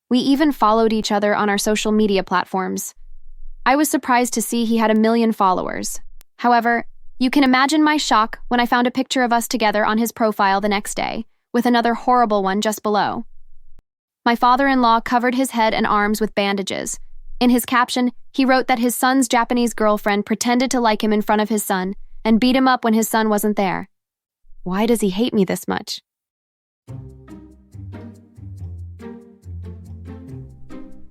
We even followed each other on our social media platforms. I was surprised to see he had 1 million followers. However, you can imagine my shock when I found a picture of us together on his profile the next day, with another horrible one just below. My father-in-law covered his head and arms with bandages. In his caption, he wrote that his son's Japanese girlfriend pretended to like him in front of his son and beat him up when his son wasn't there. Why does he hate me this much?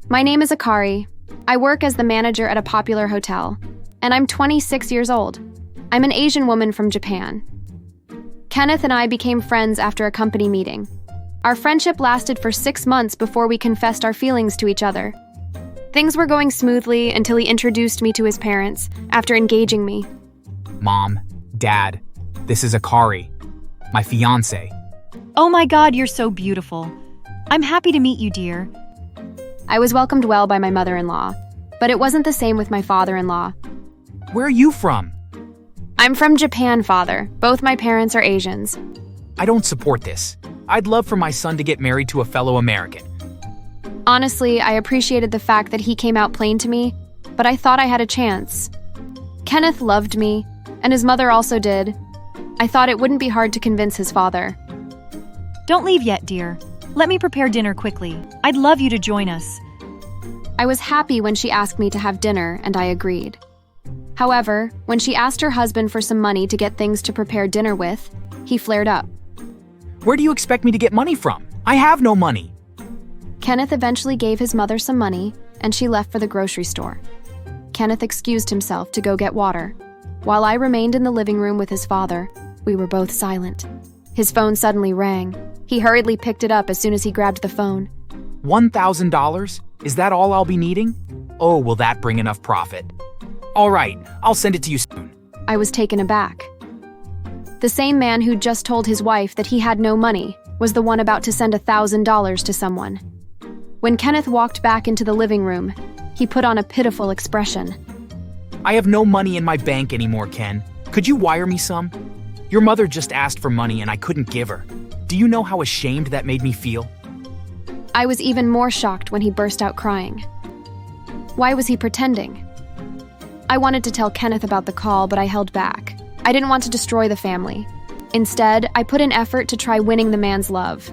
My name is Akari. I work as the manager at a popular hotel, and I'm 26 years old. I'm an Asian woman from Japan. Kenneth and I became friends after a company meeting. Our friendship lasted for 6 months before we confessed our feelings to each other. Things were going smoothly until he introduced me to his parents after engaging me. Mom, Dad, this is Akari, my fiancé. Oh my God, you're so beautiful. I'm happy to meet you, dear. I was welcomed well by my mother-in-law, but it wasn't the same with my father-in-law. Where are you from? I'm from Japan, father. Both my parents are Asians. I don't support this. I'd love for my son to get married to a fellow American. Honestly, I appreciated the fact that he came out plain to me, but I thought I had a chance. Kenneth loved me, and his mother also did. I thought it wouldn't be hard to convince his father. Don't leave yet, dear. Let me prepare dinner quickly. I'd love you to join us. I was happy when she asked me to have dinner, and I agreed. However, when she asked her husband for some money to get things to prepare dinner with, he flared up. Where do you expect me to get money from? I have no money. Kenneth eventually gave his mother some money, and she left for the grocery store. Kenneth excused himself to go get water. While I remained in the living room with his father, we were both silent. His phone suddenly rang. He hurriedly picked it up as soon as he grabbed the phone. $1,000? Is that all I'll be needing? Oh, will that bring enough profit? All right, I'll send it to you soon. I was taken aback. The same man who'd just told his wife that he had no money was the one about to send $1,000 to someone. When Kenneth walked back into the living room, he put on a pitiful expression. I have no money in my bank anymore, Ken. Could you wire me some? Your mother just asked for money and I couldn't give her. Do you know how ashamed that made me feel? I was even more shocked when he burst out crying. Why was he pretending? I wanted to tell Kenneth about the call, but I held back. I didn't want to destroy the family. Instead, I put in effort to try winning the man's love.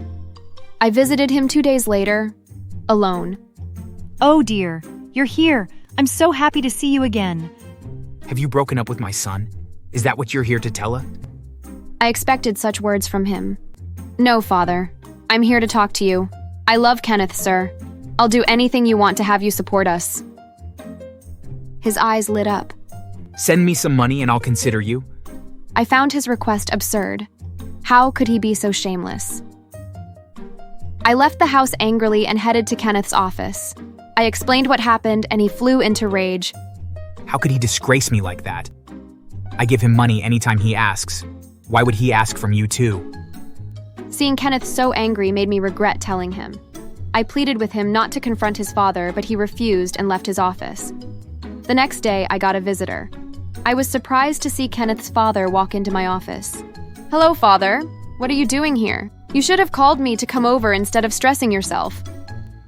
I visited him 2 days later, alone. Oh dear, you're here. I'm so happy to see you again. Have you broken up with my son? Is that what you're here to tell her? I expected such words from him. No, father. I'm here to talk to you. I love Kenneth, sir. I'll do anything you want to have you support us. His eyes lit up. Send me some money and I'll consider you. I found his request absurd. How could he be so shameless? I left the house angrily and headed to Kenneth's office. I explained what happened and he flew into rage. How could he disgrace me like that? I give him money anytime he asks. Why would he ask from you too? Seeing Kenneth so angry made me regret telling him. I pleaded with him not to confront his father, but he refused and left his office. The next day, I got a visitor. I was surprised to see Kenneth's father walk into my office. Hello, father. What are you doing here? You should have called me to come over instead of stressing yourself.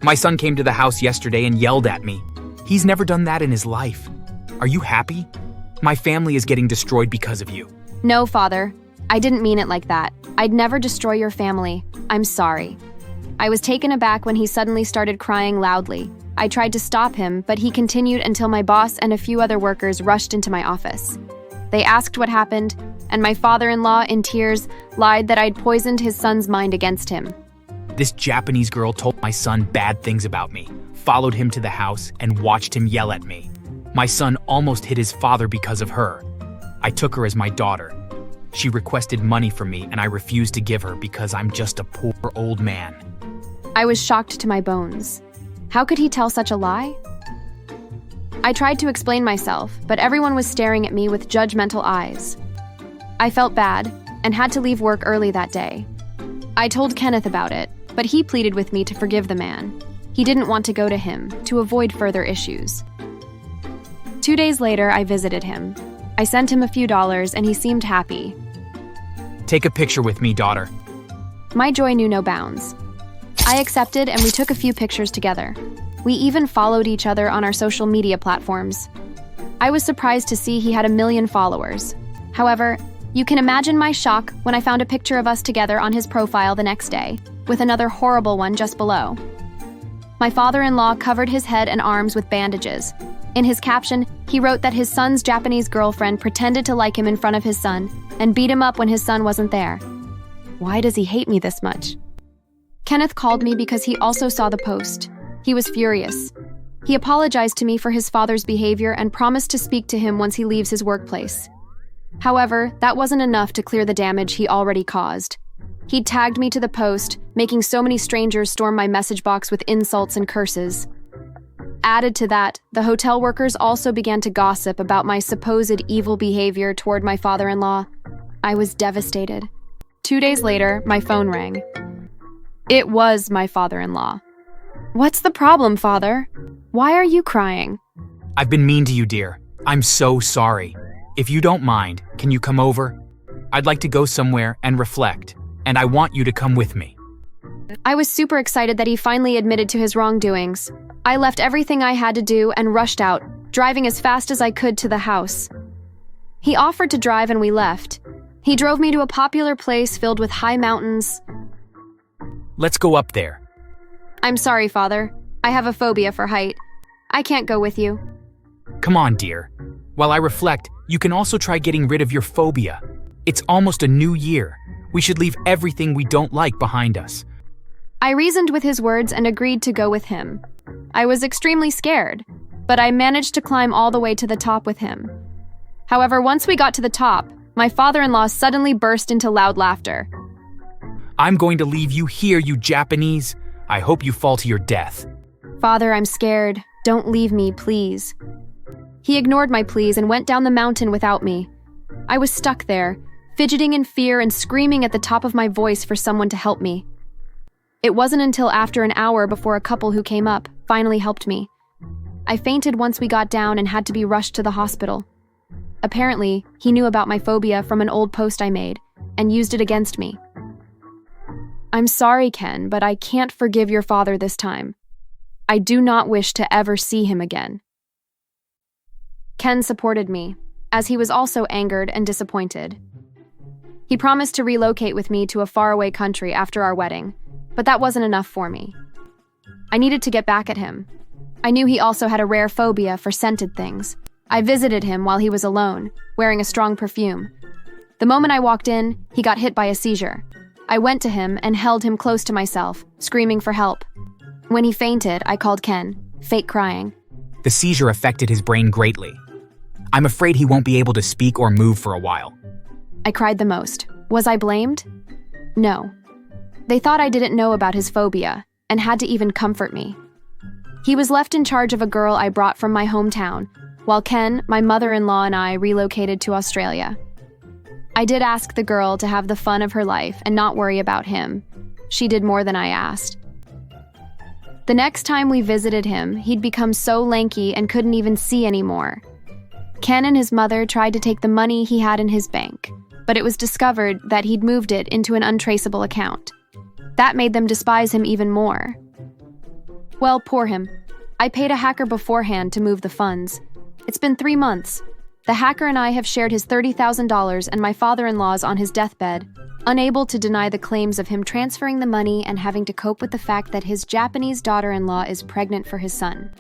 My son came to the house yesterday and yelled at me. He's never done that in his life. Are you happy? My family is getting destroyed because of you. No, father. I didn't mean it like that. I'd never destroy your family. I'm sorry. I was taken aback when he suddenly started crying loudly. I tried to stop him, but he continued until my boss and a few other workers rushed into my office. They asked what happened, and my father-in-law, in tears, lied that I'd poisoned his son's mind against him. This Japanese girl told my son bad things about me, followed him to the house, and watched him yell at me. My son almost hit his father because of her. I took her as my daughter. She requested money from me, and I refused to give her because I'm just a poor old man. I was shocked to my bones. How could he tell such a lie? I tried to explain myself, but everyone was staring at me with judgmental eyes. I felt bad and had to leave work early that day. I told Kenneth about it, but he pleaded with me to forgive the man. He didn't want to go to him to avoid further issues. 2 days later, I visited him. I sent him a few dollars and he seemed happy. Take a picture with me, daughter. My joy knew no bounds. I accepted and we took a few pictures together. We even followed each other on our social media platforms. I was surprised to see he had 1 million followers. However, you can imagine my shock when I found a picture of us together on his profile the next day, with another horrible one just below. My father-in-law covered his head and arms with bandages. In his caption, he wrote that his son's Japanese girlfriend pretended to like him in front of his son and beat him up when his son wasn't there. Why does he hate me this much? Kenneth called me because he also saw the post. He was furious. He apologized to me for his father's behavior and promised to speak to him once he leaves his workplace. However, that wasn't enough to clear the damage he already caused. He tagged me to the post, making so many strangers storm my message box with insults and curses. Added to that, the hotel workers also began to gossip about my supposed evil behavior toward my father-in-law. I was devastated. 2 days later, my phone rang. It was my father-in-law. What's the problem, Father? Why are you crying? I've been mean to you, dear. I'm so sorry. If you don't mind, can you come over? I'd like to go somewhere and reflect, and I want you to come with me. I was super excited that he finally admitted to his wrongdoings. I left everything I had to do and rushed out, driving as fast as I could to the house. He offered to drive and we left. He drove me to a popular place filled with high mountains. Let's go up there. I'm sorry, Father. I have a phobia for height. I can't go with you. Come on, dear. While I reflect, you can also try getting rid of your phobia. It's almost a new year. We should leave everything we don't like behind us. I reasoned with his words and agreed to go with him. I was extremely scared, but I managed to climb all the way to the top with him. However, once we got to the top, my father-in-law suddenly burst into loud laughter. I'm going to leave you here, you Japanese. I hope you fall to your death. Father, I'm scared. Don't leave me, please. He ignored my pleas and went down the mountain without me. I was stuck there, fidgeting in fear and screaming at the top of my voice for someone to help me. It wasn't until after an hour before a couple who came up finally helped me. I fainted once we got down and had to be rushed to the hospital. Apparently, he knew about my phobia from an old post I made and used it against me. I'm sorry, Ken, but I can't forgive your father this time. I do not wish to ever see him again. Ken supported me, as he was also angered and disappointed. He promised to relocate with me to a faraway country after our wedding, but that wasn't enough for me. I needed to get back at him. I knew he also had a rare phobia for scented things. I visited him while he was alone, wearing a strong perfume. The moment I walked in, he got hit by a seizure. I went to him and held him close to myself, screaming for help. When he fainted, I called Ken, fake crying. The seizure affected his brain greatly. I'm afraid he won't be able to speak or move for a while. I cried the most. Was I blamed? No. They thought I didn't know about his phobia and had to even comfort me. He was left in charge of a girl I brought from my hometown, while Ken, my mother-in-law, and I relocated to Australia. I did ask the girl to have the fun of her life and not worry about him. She did more than I asked. The next time we visited him, he'd become so lanky and couldn't even see anymore. Ken and his mother tried to take the money he had in his bank, but it was discovered that he'd moved it into an untraceable account. That made them despise him even more. Well, poor him. I paid a hacker beforehand to move the funds. It's been 3 months. The hacker and I have shared his $30,000 and my father-in-law's on his deathbed, unable to deny the claims of him transferring the money and having to cope with the fact that his Japanese daughter-in-law is pregnant for his son.